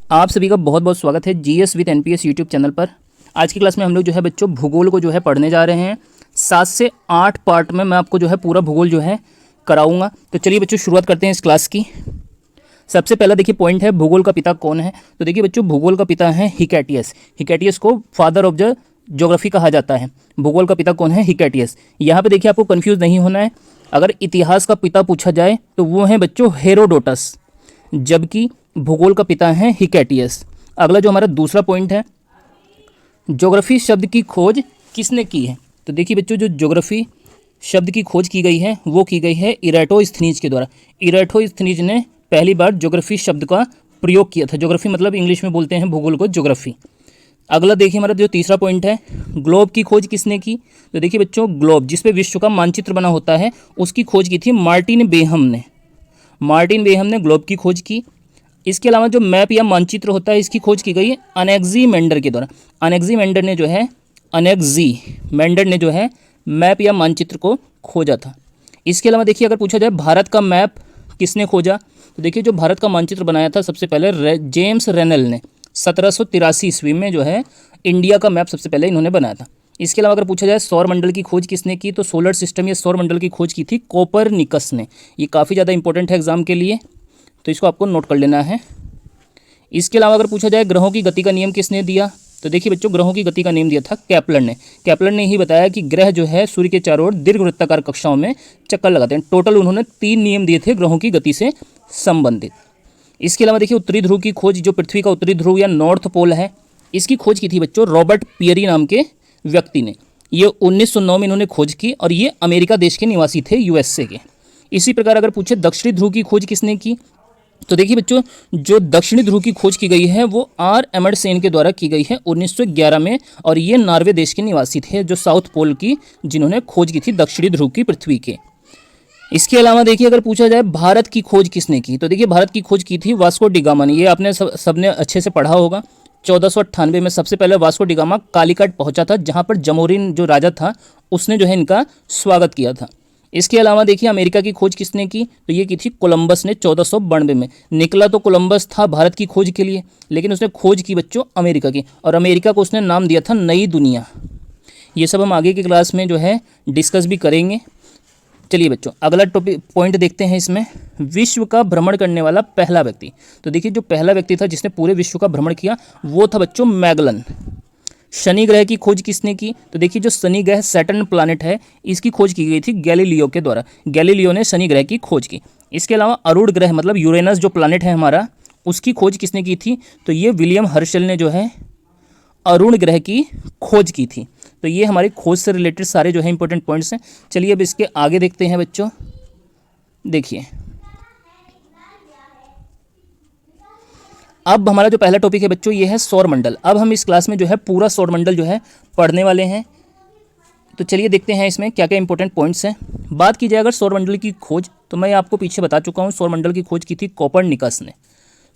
आप सभी का बहुत बहुत स्वागत है GS with NPS YouTube channel पर। आज की क्लास में हम लोग जो है बच्चों भूगोल को जो है पढ़ने जा रहे हैं। 7 से 8 पार्ट में मैं आपको जो है पूरा भूगोल जो है कराऊंगा। तो चलिए बच्चों शुरुआत करते हैं इस क्लास की। सबसे पहला देखिए पॉइंट है, भूगोल का पिता कौन है। तो देखिए बच्चों भूगोल का पिता है हिकैटियस। हिकैटियस को फादर ऑफ द ज्योग्राफी कहा जाता है। भूगोल का पिता कौन है? हिकैटियस। यहाँ पे देखिए आपको कंफ्यूज नहीं होना है। अगर इतिहास का पिता पूछा जाए तो वो है बच्चों हेरोडोटस, जबकि भूगोल का पिता है हिकैटियस। अगला जो हमारा दूसरा पॉइंट है, ज्योग्राफी शब्द की खोज किसने की है। तो देखिए बच्चों जो ज्योग्राफी शब्द की खोज की गई है वो की गई है इराटोस्थनीज के द्वारा। इराटोस्थनीज ने पहली बार ज्योग्राफी शब्द का प्रयोग किया था। ज्योग्राफी मतलब इंग्लिश में बोलते हैं भूगोल को ज्योग्राफी। अगला देखिए हमारा जो तीसरा पॉइंट है, ग्लोब की खोज किसने की। तो देखिए बच्चों ग्लोब जिस पे विश्व का मानचित्र बना होता है उसकी खोज की थी मार्टिन बेहम ने। मार्टिन बेहम ने ग्लोब की खोज की। इसके अलावा जो मैप या मानचित्र होता है इसकी खोज की गई है अनेक्सीमेंडर के द्वारा। अनेक्सीमेंडर ने जो है मैप या मानचित्र को खोजा था। इसके अलावा देखिए अगर पूछा जाए भारत का मैप किसने खोजा, तो देखिए जो भारत का मानचित्र बनाया था सबसे पहले जेम्स रेनल ने 1783 ईस्वी में जो है इंडिया का मैप सबसे पहले इन्होंने बनाया था। इसके अलावा अगर पूछा जाए सौर मंडल की खोज किसने की, तो सोलर सिस्टम या सौर मंडल की खोज की थी कोपरनिकस ने। ये काफ़ी ज़्यादा इंपॉर्टेंट है एग्जाम के लिए, तो इसको आपको नोट कर लेना है। इसके अलावा अगर पूछा जाए ग्रहों की गति का नियम किसने दिया, तो देखिए बच्चों ग्रहों की गति का नियम दिया था केपलर ने। केपलर ने ही बताया कि ग्रह जो है सूर्य के चारों ओर दीर्घवृत्ताकार कक्षाओं में चक्कर लगाते हैं। टोटल उन्होंने 3 नियम दिए थे ग्रहों की गति से संबंधित। इसके अलावा देखिए उत्तरी ध्रुव की खोज, जो पृथ्वी का उत्तरी ध्रुव या नॉर्थ पोल है, इसकी खोज की थी बच्चों रॉबर्ट पियरी नाम के व्यक्ति ने। ये 1909 में इन्होंने खोज की और ये अमेरिका देश के निवासी थे, यूएसए के। इसी प्रकार अगर पूछे दक्षिणी ध्रुव की खोज किसने की, तो देखिए बच्चों जो दक्षिणी ध्रुव की खोज की गई है वो आर एमंडसेन के द्वारा की गई है 1911 में, और ये नॉर्वे देश के निवासी थे जो साउथ पोल की जिन्होंने खोज की थी दक्षिणी ध्रुव की पृथ्वी के। इसके अलावा देखिए अगर पूछा जाए भारत की खोज किसने की, तो देखिए भारत की खोज की थी वास्को डिगामा ने। ये आपने सबने अच्छे से पढ़ा होगा। 1498 में सबसे पहले वास्को डिगामा कालीकट पहुंचा था, जहां पर जमोरिन जो राजा था उसने जो है इनका स्वागत किया था। इसके अलावा देखिए अमेरिका की खोज किसने की, तो ये की थी कोलंबस ने 1492 में। निकला तो कोलंबस था भारत की खोज के लिए, लेकिन उसने खोज की बच्चों अमेरिका की, और अमेरिका को उसने नाम दिया था नई दुनिया। ये सब हम आगे की क्लास में जो है डिस्कस भी करेंगे। चलिए बच्चों अगला टॉपिक पॉइंट देखते हैं इसमें, विश्व का भ्रमण करने वाला पहला व्यक्ति। तो देखिए जो पहला व्यक्ति था जिसने पूरे विश्व का भ्रमण किया वो था बच्चों मैगलन। शनि ग्रह की खोज किसने की, तो देखिए जो शनि ग्रह सैटर्न प्लैनेट है इसकी खोज की गई थी गैलीलियो के द्वारा। गैलीलियो ने शनि ग्रह की खोज की। इसके अलावा अरुण ग्रह मतलब यूरेनस जो प्लैनेट है हमारा, उसकी खोज किसने की थी, तो ये विलियम हर्शल ने जो है अरुण ग्रह की खोज की थी। तो ये हमारी खोज से रिलेटेड सारे जो है इंपॉर्टेंट पॉइंट्स हैं। चलिए अब इसके आगे देखते हैं बच्चों। देखिए अब हमारा जो पहला टॉपिक है बच्चों ये है सौर मंडल। अब हम इस क्लास में जो है पूरा सौर मंडल जो है पढ़ने वाले हैं। तो चलिए देखते हैं इसमें क्या क्या इंपॉर्टेंट पॉइंट्स हैं। बात की जाए अगर सौर मंडल की खोज, तो मैं आपको पीछे बता चुका हूँ सौर मंडल की खोज की थी कोपरनिकस ने।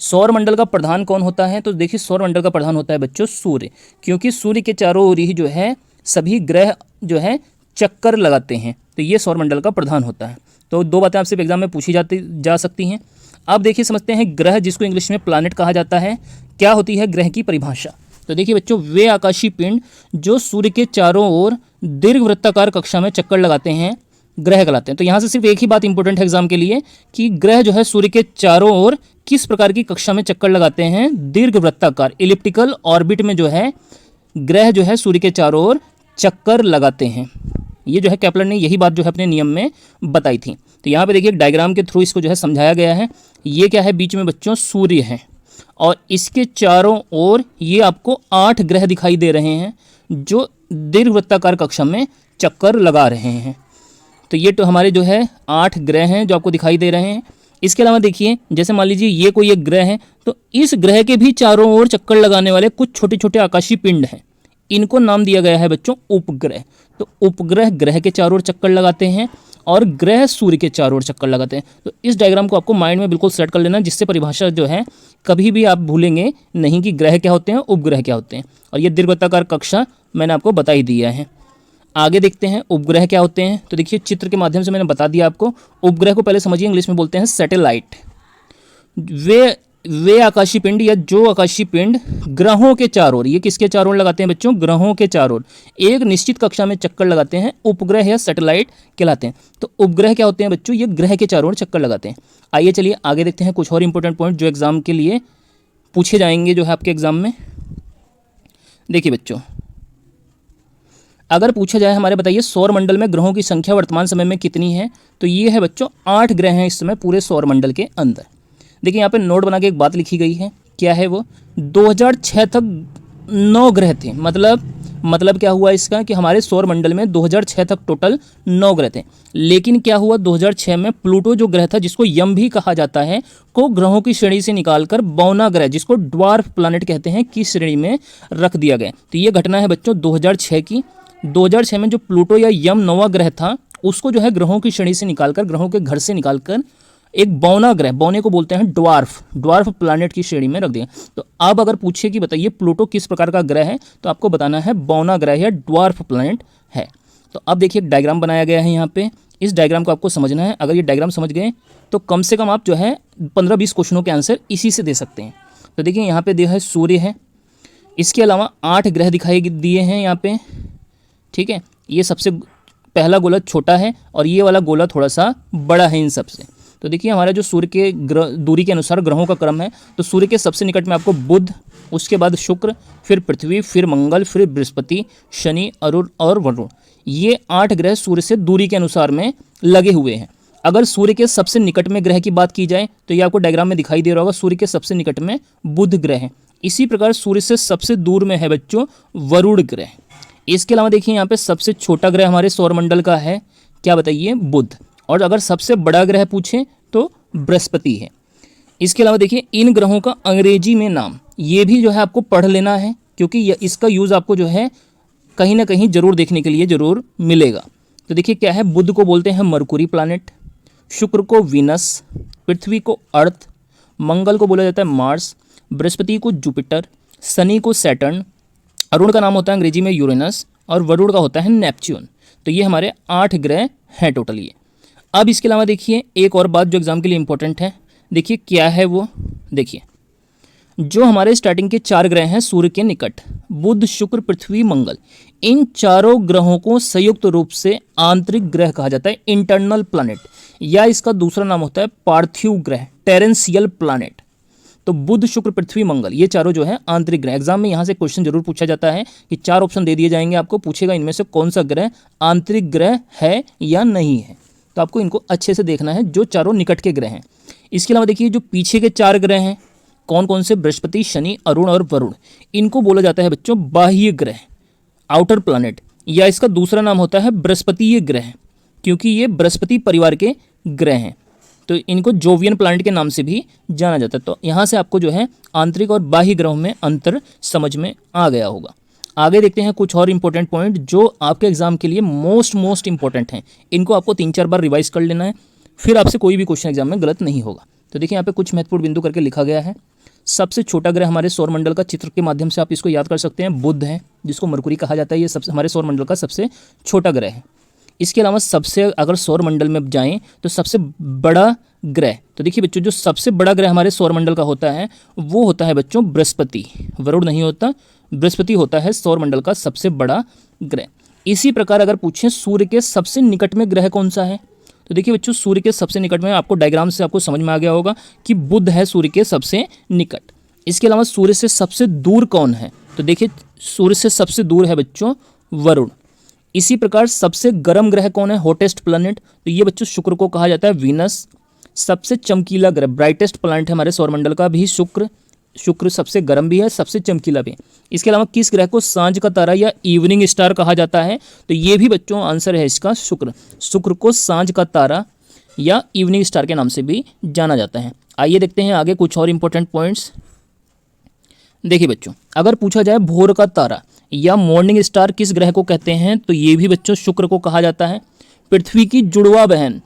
सौर मंडल का प्रधान कौन होता है, तो देखिए सौर मंडल का प्रधान होता है बच्चों सूर्य, क्योंकि सूर्य के चारों ओर ही जो है सभी ग्रह जो है चक्कर लगाते हैं। तो ये सौर मंडल का प्रधान होता है। तो 2 बातें आपसे एग्जाम में पूछी जा सकती हैं। अब देखिए समझते हैं ग्रह जिसको इंग्लिश में प्लैनेट कहा जाता है, क्या होती है ग्रह की परिभाषा। तो देखिए बच्चों वे आकाशीय पिंड जो सूर्य के चारों ओर दीर्घवृत्ताकार कक्षा में चक्कर लगाते हैं ग्रह कहलाते हैं। तो यहाँ से सिर्फ एक ही बात इंपॉर्टेंट है एग्जाम के लिए कि ग्रह जो है सूर्य के चारों ओर किस प्रकार की कक्षा में चक्कर लगाते हैं, दीर्घवृत्ताकार इलिप्टिकल ऑर्बिट में जो है ग्रह जो है सूर्य के चारों ओर चक्कर लगाते हैं। ये जो है केपलर ने यही बात जो है अपने नियम में बताई थी। तो यहाँ पे देखिए एक डायग्राम के थ्रू इसको जो है समझाया गया है। ये क्या है, बीच में बच्चों सूर्य है और इसके चारों ओर ये आपको 8 ग्रह दिखाई दे रहे हैं जो दीर्घवृत्ताकार कक्षा में चक्कर लगा रहे हैं। तो ये तो हमारे जो है 8 ग्रह हैं जो आपको दिखाई दे रहे हैं। इसके अलावा देखिए जैसे मान लीजिए ये कोई एक ग्रह है, तो इस ग्रह के भी चारों ओर चक्कर लगाने वाले कुछ छोटे छोटे आकाशीय पिंड हैं, इनको नाम दिया गया है बच्चों उपग्रह। तो उपग्रह ग्रह के चारों ओर चक्कर लगाते हैं और ग्रह सूर्य के चारों ओर चक्कर लगाते हैं। तो इस डायग्राम को आपको माइंड में बिल्कुल सेट कर लेना, जिससे परिभाषा जो है कभी भी आप भूलेंगे नहीं कि ग्रह क्या होते हैं, उपग्रह क्या होते हैं। और ये दीर्घवृत्ताकार कक्षा मैंने आपको बता ही दिया है। आगे देखते हैं उपग्रह क्या होते हैं। तो देखिए चित्र के माध्यम से मैंने बता दिया आपको। उपग्रह को पहले समझिए, इंग्लिश में बोलते हैं सैटेलाइट। वे वे आकाशीय पिंड या जो आकाशीय पिंड ग्रहों के चारों ओर, ये किसके चारों ओर लगाते हैं बच्चों, ग्रहों के चारों ओर एक निश्चित कक्षा में चक्कर लगाते हैं, उपग्रह या सैटेलाइट कहलाते हैं। तो उपग्रह क्या होते हैं बच्चों, ये ग्रह के चारों ओर चक्कर लगाते हैं। आइए चलिए आगे देखते हैं कुछ और इंपॉर्टेंट पॉइंट जो एग्जाम के लिए पूछे जाएंगे, जो है आपके एग्जाम में। देखिए बच्चों, अगर पूछा जाए हमारे बताइए सौर मंडल में ग्रहों की संख्या वर्तमान समय में कितनी है, तो ये है बच्चों 8 ग्रह हैं इस समय पूरे सौर मंडल के अंदर। देखिए यहाँ पे नोट बना के एक बात लिखी गई है, क्या है वो, 2006 तक 9 ग्रह थे। मतलब क्या हुआ इसका कि हमारे सौर मंडल में 2006 तक टोटल 9 ग्रह थे। लेकिन क्या हुआ, 2006 में प्लूटो जो ग्रह था, जिसको यम भी कहा जाता है, को ग्रहों की श्रेणी से निकालकर बौना ग्रह, जिसको ड्वार्फ प्लैनेट कहते हैं, की श्रेणी में रख दिया गया। तो ये घटना है बच्चों 2006 की। 2006 में जो प्लूटो या यम 9वां ग्रह था, उसको जो है ग्रहों की श्रेणी से निकालकर, ग्रहों के घर से निकालकर एक बौना ग्रह, बौने को बोलते हैं ड्वार्फ प्लैनेट की श्रेणी में रख दिया। तो अब अगर पूछे कि बताइए प्लूटो किस प्रकार का ग्रह है, तो आपको बताना है बौना ग्रह या ड्वार्फ प्लैनेट है। तो अब देखिए एक डायग्राम बनाया गया है यहाँ पे, इस डायग्राम को आपको समझना है। अगर ये डायग्राम समझ गए तो कम से कम आप जो है 15-20 क्वेश्चनों के आंसर इसी से दे सकते हैं। तो देखिए यहाँ पे दिया है सूर्य है, इसके अलावा 8 ग्रह दिखाई दिए हैं यहाँ पे, ठीक है। ये सबसे पहला गोला छोटा है और ये वाला गोला थोड़ा सा बड़ा है इन सबसे। तो देखिए हमारा जो सूर्य के दूरी के अनुसार ग्रहों का क्रम है, तो सूर्य के सबसे निकट में आपको बुध, उसके बाद शुक्र, फिर पृथ्वी, फिर मंगल, फिर बृहस्पति, शनि, अरुण और वरुण, ये 8 ग्रह सूर्य से दूरी के अनुसार में लगे हुए हैं। अगर सूर्य के सबसे निकट में ग्रह की बात की जाए तो ये आपको डायग्राम में दिखाई दे रहा होगा, सूर्य के सबसे निकट में बुध ग्रह है। इसी प्रकार सूर्य से सबसे दूर में है बच्चों वरुण ग्रह। इसके अलावा देखिए यहाँ पे सबसे छोटा ग्रह हमारे सौरमंडल का है, क्या बताइए, बुध। और अगर सबसे बड़ा ग्रह पूछें तो बृहस्पति है। इसके अलावा देखिए इन ग्रहों का अंग्रेजी में नाम, ये भी जो है आपको पढ़ लेना है, क्योंकि इसका यूज़ आपको जो है कहीं ना कहीं जरूर देखने के लिए जरूर मिलेगा। तो देखिए क्या है, बुध को बोलते हैं मरकुरी प्लैनेट, शुक्र को वीनस, पृथ्वी को अर्थ, मंगल को बोला जाता है मार्स, बृहस्पति को जुपिटर, शनि को सैटर्न, अरुण का नाम होता है अंग्रेजी में यूरेनस और वरुण का होता है नेपच्यून। तो ये हमारे 8 ग्रह हैं टोटल ये। अब इसके अलावा देखिए एक और बात जो एग्जाम के लिए इंपॉर्टेंट है, देखिए क्या है वो, देखिए जो हमारे स्टार्टिंग के 4 ग्रह हैं सूर्य के निकट, बुध, शुक्र, पृथ्वी, मंगल, इन चारों ग्रहों को संयुक्त रूप से आंतरिक ग्रह कहा जाता है, इंटरनल प्लैनेट, या इसका दूसरा नाम होता है पार्थिव ग्रह, टेरेंशियल प्लैनेट। तो बुध, शुक्र, पृथ्वी, मंगल, ये चारों जो है आंतरिक ग्रह। एग्जाम में यहाँ से क्वेश्चन जरूर पूछा जाता है कि 4 ऑप्शन दे दिए जाएंगे, आपको पूछेगा इनमें से कौन सा ग्रह आंतरिक ग्रह है या नहीं है। तो आपको इनको अच्छे से देखना है, जो चारों निकट के ग्रह हैं। इसके अलावा देखिए जो पीछे के 4 ग्रह हैं कौन कौन से, बृहस्पति, शनि, अरुण और वरुण, इनको बोला जाता है बच्चों बाह्य ग्रह, आउटर प्लैनेट, या इसका दूसरा नाम होता है बृहस्पतीय ग्रह, क्योंकि ये बृहस्पति परिवार के ग्रह हैं। तो इनको जोवियन प्लैनेट के नाम से भी जाना जाता है। तो यहाँ से आपको जो है आंतरिक और बाह्य ग्रहों में अंतर समझ में आ गया होगा। आगे देखते हैं कुछ और इंपॉर्टेंट पॉइंट जो आपके एग्जाम के लिए मोस्ट इंपॉर्टेंट हैं। इनको आपको 3-4 बार रिवाइज कर लेना है, फिर आपसे कोई भी क्वेश्चन एग्जाम में गलत नहीं होगा। तो देखिए यहाँ पे कुछ महत्वपूर्ण बिंदु करके लिखा गया है। सबसे छोटा ग्रह हमारे सौरमंडल का चित्र के माध्यम से आप इसको याद कर सकते हैं, बुध है, जिसको मरकुरी कहा जाता है। ये सबसे हमारे सौरमंडल का सबसे छोटा ग्रह है। इसके अलावा सबसे अगर सौरमंडल में जाएं तो सबसे बड़ा ग्रह, तो देखिए बच्चों जो सबसे बड़ा ग्रह हमारे सौरमंडल का होता है वो होता है बच्चों बृहस्पति, वरुण नहीं होता, बृहस्पति होता है सौरमंडल का सबसे बड़ा ग्रह। इसी प्रकार अगर पूछें सूर्य के सबसे निकट में ग्रह कौन सा है, तो देखिए बच्चों सूर्य के सबसे निकट में, आपको डायग्राम से आपको समझ में आ गया होगा कि बुध है सूर्य के सबसे निकट। इसके अलावा सूर्य से सबसे दूर कौन है, तो देखिए सूर्य से सबसे दूर है बच्चों वरुण। इसी प्रकार सबसे गर्म ग्रह कौन है, हॉटेस्ट प्लैनेट, तो ये बच्चों शुक्र को कहा जाता है वीनस। सबसे चमकीला ग्रह, ब्राइटेस्ट प्लैनेट है हमारे सौरमंडल का भी शुक्र सबसे गर्म भी है, सबसे चमकीला भी। इसके अलावा किस ग्रह को सांझ का तारा या इवनिंग स्टार कहा जाता है, तो ये भी बच्चों आंसर है इसका शुक्र को सांझ का तारा या इवनिंग स्टार के नाम से भी जाना जाता है। आइए देखते हैं आगे कुछ और इंपॉर्टेंट पॉइंट्स। देखिए बच्चों अगर पूछा जाए भोर का तारा या मॉर्निंग स्टार किस ग्रह को कहते हैं, तो ये भी बच्चों शुक्र को कहा जाता है। पृथ्वी की जुड़वा बहन,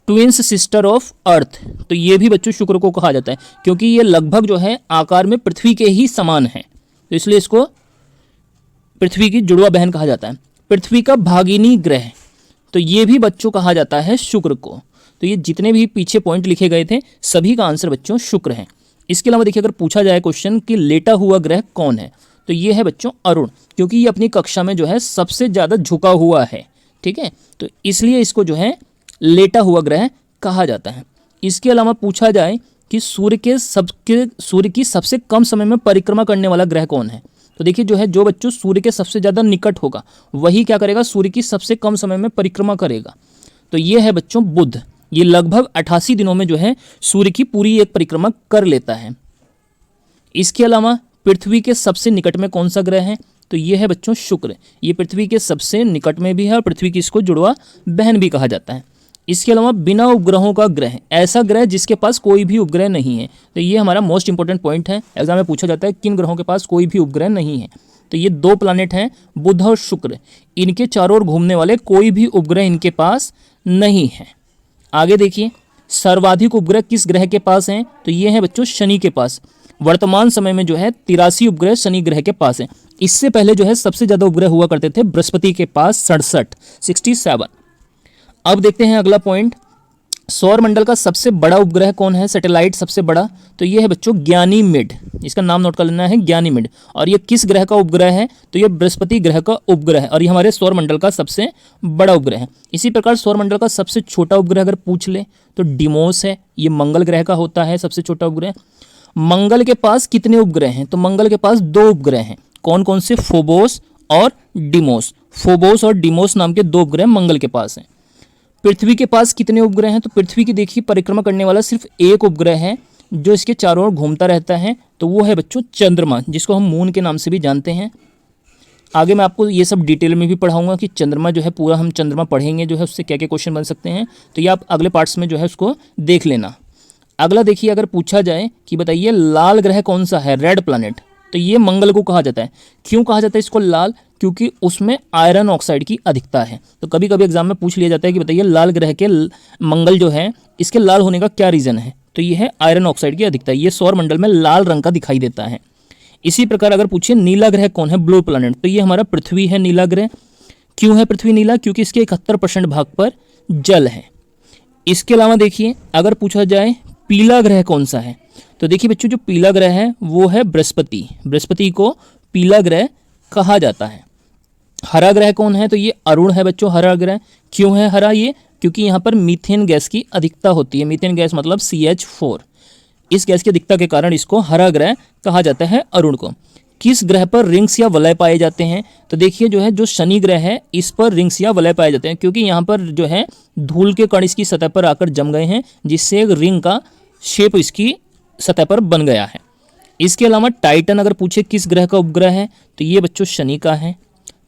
ट्विंस सिस्टर ऑफ अर्थ, तो ये भी बच्चों शुक्र को कहा जाता है, क्योंकि ये लगभग जो है आकार में पृथ्वी के ही समान है, तो इसलिए इसको पृथ्वी की जुड़वा बहन कहा जाता है। पृथ्वी का भागिनी ग्रह, तो ये भी बच्चों कहा जाता है शुक्र को। तो ये जितने भी पीछे पॉइंट लिखे गए थे सभी का आंसर बच्चों शुक्र है। इसके अलावा देखिए अगर पूछा जाए क्वेश्चन कि लेटा हुआ ग्रह कौन है, तो ये है बच्चों अरुण, क्योंकि ये अपनी कक्षा में जो है सबसे ज़्यादा झुका हुआ है, ठीक है, तो इसलिए इसको जो है लेटा हुआ ग्रह कहा जाता है। इसके अलावा पूछा जाए कि सूर्य की सबसे कम समय में परिक्रमा करने वाला ग्रह कौन है, तो देखिए जो है जो बच्चों सूर्य के सबसे ज़्यादा निकट होगा वही क्या करेगा, सूर्य की सबसे कम समय में परिक्रमा करेगा, तो ये है बच्चों बुध। ये लगभग 88 दिनों में जो है सूर्य की पूरी एक परिक्रमा कर लेता है। इसके अलावा पृथ्वी के सबसे निकट में कौन सा ग्रह है, तो ये है बच्चों शुक्र। ये पृथ्वी के सबसे निकट में भी है और पृथ्वी की इसको जुड़वा बहन भी कहा जाता है। इसके अलावा बिना उपग्रहों का ग्रह, ऐसा ग्रह जिसके पास कोई भी उपग्रह नहीं है, तो ये हमारा मोस्ट इंपॉर्टेंट पॉइंट है, एग्जाम में पूछा जाता है किन ग्रहों के पास कोई भी उपग्रह नहीं है, तो ये 2 प्लैनेट हैं बुध और शुक्र, इनके चारों ओर घूमने वाले कोई भी उपग्रह इनके पास नहीं है। आगे देखिए सर्वाधिक उपग्रह किस ग्रह के पास हैं, तो ये है बच्चों शनि के पास। वर्तमान समय में जो है 83 उपग्रह शनि ग्रह के पास हैं। इससे पहले जो है सबसे ज़्यादा उपग्रह हुआ करते थे बृहस्पति के पास 67। अब देखते हैं अगला पॉइंट, सौर मंडल का सबसे बड़ा उपग्रह कौन है, सैटेलाइट सबसे बड़ा, तो ये है बच्चों ज्ञानीमिड, इसका नाम नोट कर लेना है ज्ञानीमिड। और ये किस ग्रह का उपग्रह है, तो ये बृहस्पति ग्रह का उपग्रह है और ये हमारे सौर मंडल का सबसे बड़ा उपग्रह है। इसी प्रकार सौर मंडल का सबसे छोटा उपग्रह अगर पूछ ले तो डिमोस है, ये मंगल ग्रह का होता है सबसे छोटा उपग्रह। मंगल के पास कितने उपग्रह हैं, तो मंगल के पास 2 उपग्रह हैं, कौन कौन से, फोबोस और डिमोस। फोबोस और डिमोस नाम के 2 उपग्रह मंगल के पास हैं। पृथ्वी के पास कितने उपग्रह हैं, तो पृथ्वी की देखिए परिक्रमा करने वाला सिर्फ एक उपग्रह है जो इसके चारों ओर घूमता रहता है, तो वो है बच्चों चंद्रमा, जिसको हम मून के नाम से भी जानते हैं। आगे मैं आपको ये सब डिटेल में भी पढ़ाऊंगा कि चंद्रमा जो है पूरा हम चंद्रमा पढ़ेंगे जो है उससे क्या क्या क्वेश्चन बन सकते हैं, तो ये आप अगले पार्ट्स में जो है उसको देख लेना। अगला देखिए अगर पूछा जाए कि बताइए लाल ग्रह कौन सा है, रेड प्लैनेट, तो ये मंगल को कहा जाता है। क्यों कहा जाता है इसको लाल, क्योंकि उसमें आयरन ऑक्साइड की अधिकता है। तो कभी कभी एग्जाम में पूछ लिया जाता है कि बताइए लाल ग्रह के मंगल जो है इसके लाल होने का क्या रीज़न है, तो ये है आयरन ऑक्साइड की अधिकता, ये सौर मंडल में लाल रंग का दिखाई देता है। इसी प्रकार अगर पूछिए नीला ग्रह कौन है, ब्लू प्लैनेट, तो ये हमारा पृथ्वी है नीला ग्रह। क्यों है पृथ्वी नीला, क्योंकि इसके 71% भाग पर जल है। इसके अलावा देखिए अगर पूछा जाए पीला ग्रह कौन सा है, तो देखिए बच्चों जो पीला ग्रह है वो है बृहस्पति, बृहस्पति को पीला ग्रह कहा जाता है। हरा ग्रह कौन है, तो ये अरुण है बच्चों हरा ग्रह। क्यों है हरा ये, क्योंकि यहाँ पर मीथेन गैस की अधिकता होती है, मीथेन गैस मतलब CH4, इस गैस की अधिकता के कारण इसको हरा ग्रह कहा जाता है अरुण को। किस ग्रह पर रिंग्स या वलय पाए जाते हैं, तो देखिए जो है जो शनि ग्रह है इस पर रिंग्स या वलय पाए जाते हैं, क्योंकि यहाँ पर जो है धूल के कण इसकी सतह पर आकर जम गए हैं, जिससे एक रिंग का शेप इसकी सतह पर बन गया है। इसके अलावा टाइटन अगर पूछे किस ग्रह का उपग्रह है, तो ये बच्चों शनि का है।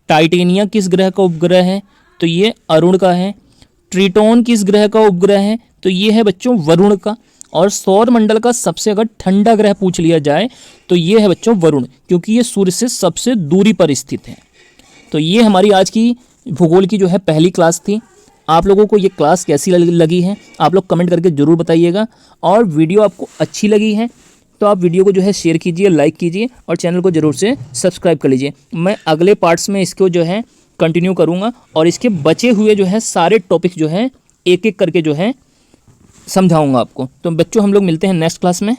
टाइटेनिया किस ग्रह का उपग्रह है, तो ये अरुण का है। ट्रिटोन किस ग्रह का उपग्रह है, तो ये है बच्चों वरुण का। और सौर मंडल का सबसे अगर ठंडा ग्रह पूछ लिया जाए तो ये है बच्चों वरुण, क्योंकि ये सूर्य से सबसे दूरी पर स्थित है। तो ये हमारी आज की भूगोल की जो है पहली क्लास थी। आप लोगों को ये क्लास कैसी लगी है आप लोग कमेंट करके ज़रूर बताइएगा, और वीडियो आपको अच्छी लगी है तो आप वीडियो को जो है शेयर कीजिए, लाइक कीजिए और चैनल को ज़रूर से सब्सक्राइब कर लीजिए। मैं अगले पार्ट्स में इसको जो है कंटिन्यू करूँगा और इसके बचे हुए जो है सारे टॉपिक जो है एक एक करके जो है समझाऊँगा आपको। तो बच्चों हम लोग मिलते हैं नेक्स्ट क्लास में।